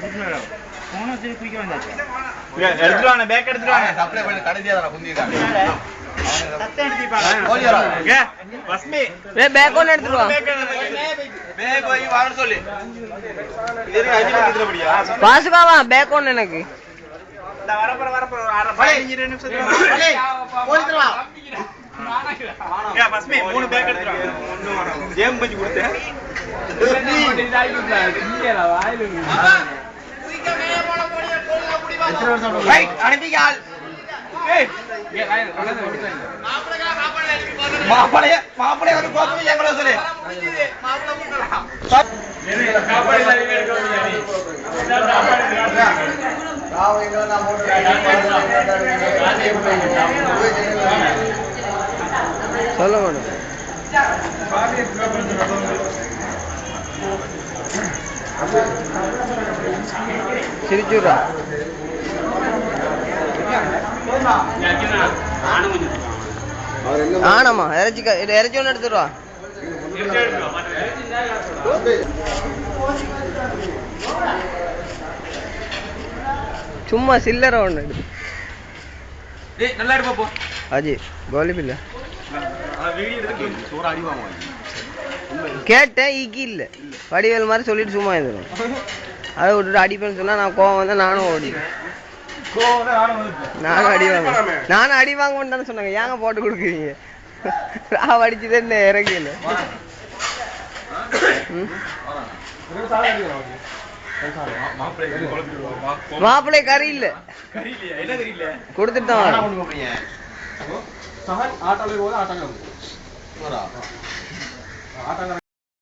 போன சரி குயிக்க வந்தாச்சு. எடுத்துட்டு வாங்க, பேக் எடுத்துட்டு வாங்க. சப்ளை பண்ணி கடைசியா தான் குந்திருக்காங்க. சத்தம் எடுத்துப்பாங்க. ஓடி வரா. ஓகே. பஸ்மி. பேக் ஒன்னு எடுத்துட்டு வா. பேக் போய் வாங்க சொல்லு. இது அஞ்சு நிமிஷத்துல படியா? பாசுகாவா பேக் ஒன்னு எனக்கு. இந்த வரப்பற 15 நிமிஷத்துல அலே போயிட்டு வா. ஏ பஸ்மி 3 பேக் எடுத்துட்டு வாங்க. ஒண்ணு வேணாம். ஜேம் பஞ்சி கொடுத்தே. ரைட் அனுப்பிகால். மாப்பிளைய ஒரு கோத்து எங்கள சொல்லு. சொல்ல மாட்டேன். சிரிச்சுடா. ஆனம்மா இறைச்சி ஒன்று எடுத்துருவா. சும்மா சில்லறை ஒன்று எடுத்து. நல்லா இருப்பா போ. அஜி கோலிப் இல்ல சோறு அடி வாங்குவாங்க. கேட்டேன் ஈக்கி இல்ல வடிவேல் மாதிரி சொல்லிட்டு சும்மா இருந்துடும். அதை விட்டுட்டு அடிப்பேன்னு சொன்னா நான் கோவம் வந்தா நானும் ஓடிடுவேன். நானும் அடி வாங்குவேன்னு தானே சொன்னாங்க. ஏங்க போட்டு கொடுக்குறீங்க? ராவ அடிச்சுதே என்ன இறங்கல. மாப்பிள்ளை கறி இல்ல கொடுத்துட்டு தான்